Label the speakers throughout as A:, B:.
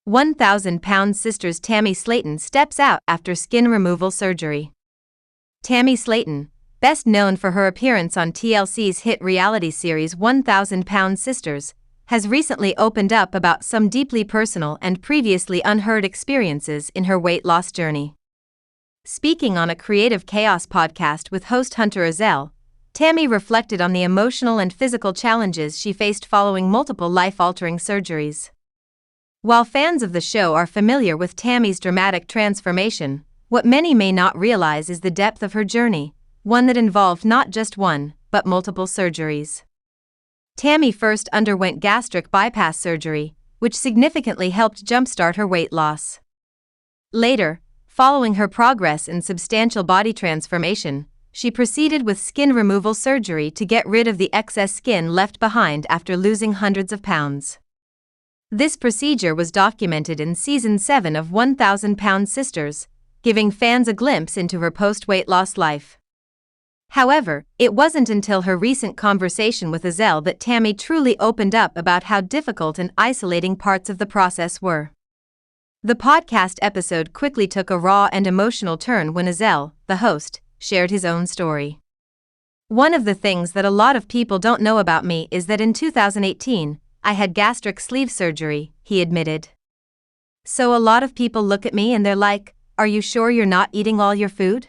A: 1,000-pound sisters Tammy Slaton steps out after skin removal surgery. Tammy Slaton, best known for her appearance on TLC's hit reality series 1,000-Pound Sisters, has recently opened up about some deeply personal and previously unheard experiences in her weight loss journey. Speaking on a Creative Chaos podcast with host Hunter Ezell, Tammy reflected on the emotional and physical challenges she faced following multiple life-altering surgeries. While fans of the show are familiar with Tammy's dramatic transformation, what many may not realize is the depth of her journey, one that involved not just one, but multiple surgeries. Tammy first underwent gastric bypass surgery, which significantly helped jumpstart her weight loss. Later, following her progress in substantial body transformation, she proceeded with skin removal surgery to get rid of the excess skin left behind after losing hundreds of pounds. This procedure was documented in Season 7 of 1,000-Pound Sisters, giving fans a glimpse into her post-weight loss life. However, it wasn't until her recent conversation with Ezell that Tammy truly opened up about how difficult and isolating parts of the process were. The podcast episode quickly took a raw and emotional turn when Ezell, the host, shared his own story. "One of the things that a lot of people don't know about me is that in 2018, I had gastric sleeve surgery," he admitted. "So a lot of people look at me and they're like, 'Are you sure you're not eating all your food?'"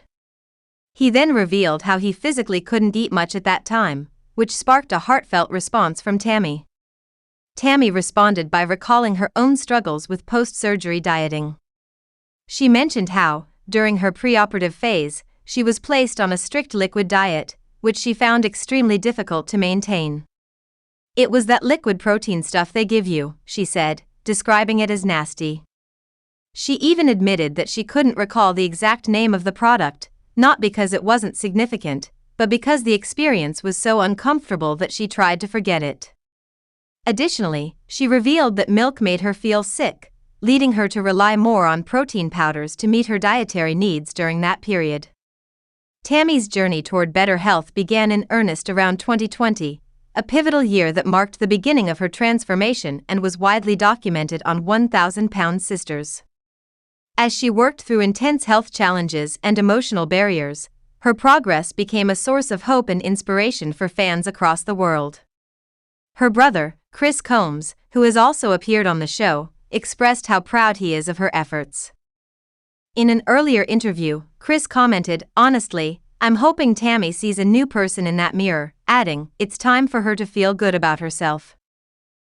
A: He then revealed how he physically couldn't eat much at that time, which sparked a heartfelt response from Tammy. Tammy responded by recalling her own struggles with post-surgery dieting. She mentioned how, during her preoperative phase, she was placed on a strict liquid diet, which she found extremely difficult to maintain. "It was that liquid protein stuff they give you," she said, describing it as nasty. She even admitted that she couldn't recall the exact name of the product, not because it wasn't significant, but because the experience was so uncomfortable that she tried to forget it. Additionally, she revealed that milk made her feel sick, leading her to rely more on protein powders to meet her dietary needs during that period. Tammy's journey toward better health began in earnest around 2020, a pivotal year that marked the beginning of her transformation and was widely documented on 1,000-Pound Sisters. As she worked through intense health challenges and emotional barriers, her progress became a source of hope and inspiration for fans across the world. Her brother, Chris Combs, who has also appeared on the show, expressed how proud he is of her efforts. In an earlier interview, Chris commented, "Honestly, I'm hoping Tammy sees a new person in that mirror," adding, "It's time for her to feel good about herself."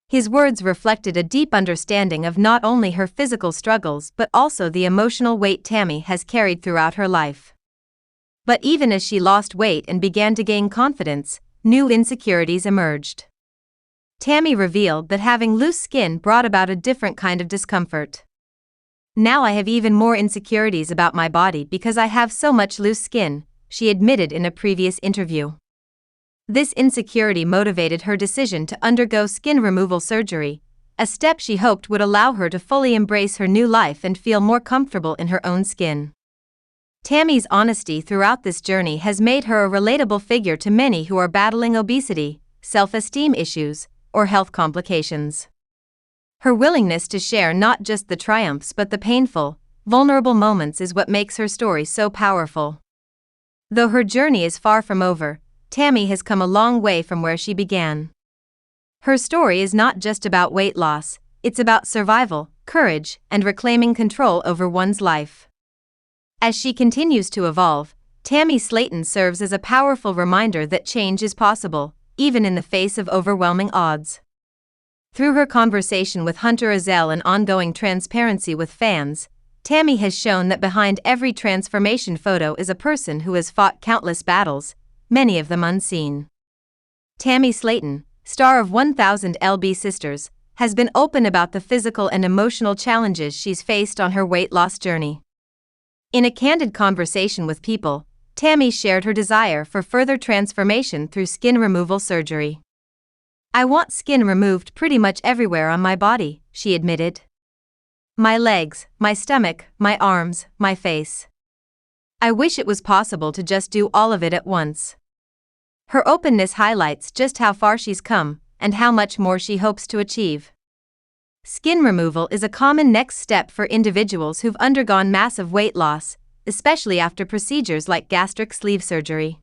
A: His words reflected a deep understanding of not only her physical struggles but also the emotional weight Tammy has carried throughout her life. But even as she lost weight and began to gain confidence, new insecurities emerged. Tammy revealed that having loose skin brought about a different kind of discomfort. "Now I have even more insecurities about my body because I have so much loose skin," she admitted in a previous interview. This insecurity motivated her decision to undergo skin removal surgery, a step she hoped would allow her to fully embrace her new life and feel more comfortable in her own skin. Tammy's honesty throughout this journey has made her a relatable figure to many who are battling obesity, self-esteem issues, or health complications. Her willingness to share not just the triumphs but the painful, vulnerable moments is what makes her story so powerful. Though her journey is far from over, Tammy has come a long way from where she began. Her story is not just about weight loss, it's about survival, courage, and reclaiming control over one's life. As she continues to evolve, Tammy Slaton serves as a powerful reminder that change is possible, even in the face of overwhelming odds. Through her conversation with Hunter Ezell and ongoing transparency with fans, Tammy has shown that behind every transformation photo is a person who has fought countless battles, many of them unseen. Tammy Slaton, star of 1,000 Sisters, has been open about the physical and emotional challenges she's faced on her weight loss journey. In a candid conversation with People, Tammy shared her desire for further transformation through skin removal surgery. "I want skin removed pretty much everywhere on my body," she admitted. "My legs, my stomach, my arms, my face. I wish it was possible to just do all of it at once." Her openness highlights just how far she's come and how much more she hopes to achieve. Skin removal is a common next step for individuals who've undergone massive weight loss, especially after procedures like gastric sleeve surgery.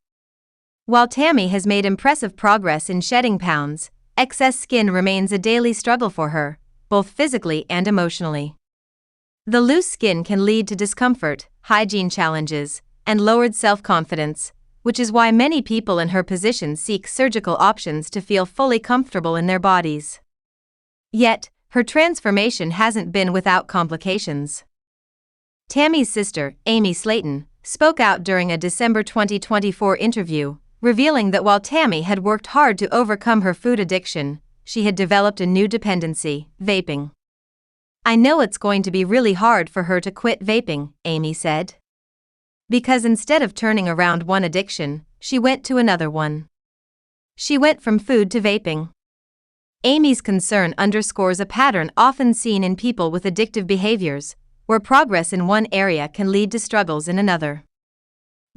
A: While Tammy has made impressive progress in shedding pounds, excess skin remains a daily struggle for her, both physically and emotionally. The loose skin can lead to discomfort, hygiene challenges, and lowered self-confidence, which is why many people in her position seek surgical options to feel fully comfortable in their bodies. Yet, her transformation hasn't been without complications. Tammy's sister, Tammy Slaton, spoke out during a December 2024 interview, revealing that while Tammy had worked hard to overcome her food addiction, she had developed a new dependency, vaping. "I know it's going to be really hard for her to quit vaping," Amy said. Because instead of turning around one addiction, she went to another one. She went from food to vaping. Amy's concern underscores a pattern often seen in people with addictive behaviors, where progress in one area can lead to struggles in another.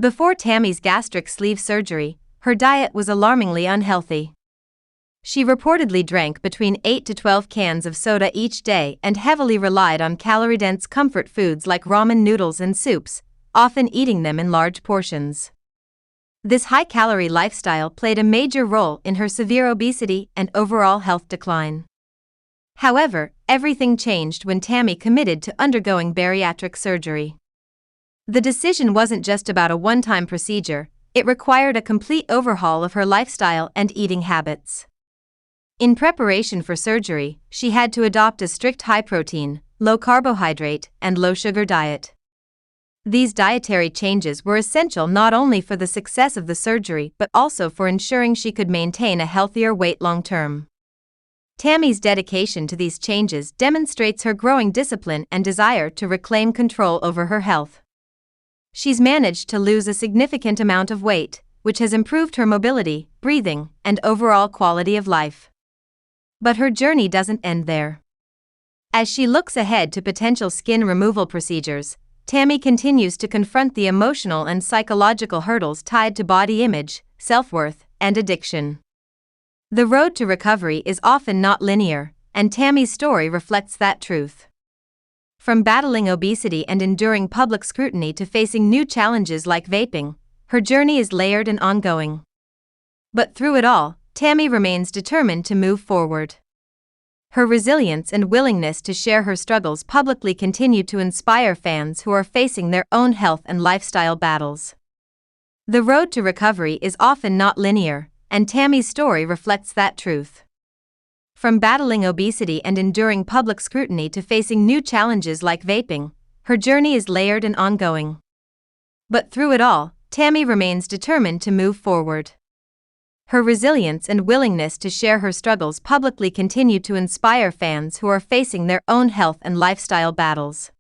A: Before Tammy's gastric sleeve surgery, her diet was alarmingly unhealthy. She reportedly drank between 8 to 12 cans of soda each day and heavily relied on calorie-dense comfort foods like ramen noodles and soups, often eating them in large portions. This high-calorie lifestyle played a major role in her severe obesity and overall health decline. However, everything changed when Tammy committed to undergoing bariatric surgery. The decision wasn't just about a one-time procedure, it required a complete overhaul of her lifestyle and eating habits. In preparation for surgery, she had to adopt a strict high-protein, low-carbohydrate, and low-sugar diet. These dietary changes were essential not only for the success of the surgery but also for ensuring she could maintain a healthier weight long-term. Tammy's dedication to these changes demonstrates her growing discipline and desire to reclaim control over her health. She's managed to lose a significant amount of weight, which has improved her mobility, breathing, and overall quality of life. But her journey doesn't end there. As she looks ahead to potential skin removal procedures, Tammy continues to confront the emotional and psychological hurdles tied to body image, self-worth, and addiction. The road to recovery is often not linear, and Tammy's story reflects that truth. From battling obesity and enduring public scrutiny to facing new challenges like vaping, her journey is layered and ongoing. But through it all, Tammy remains determined to move forward. Her resilience and willingness to share her struggles publicly continue to inspire fans who are facing their own health and lifestyle battles. The road to recovery is often not linear, and Tammy's story reflects that truth. From battling obesity and enduring public scrutiny to facing new challenges like vaping, her journey is layered and ongoing. But through it all, Tammy remains determined to move forward. Her resilience and willingness to share her struggles publicly continue to inspire fans who are facing their own health and lifestyle battles.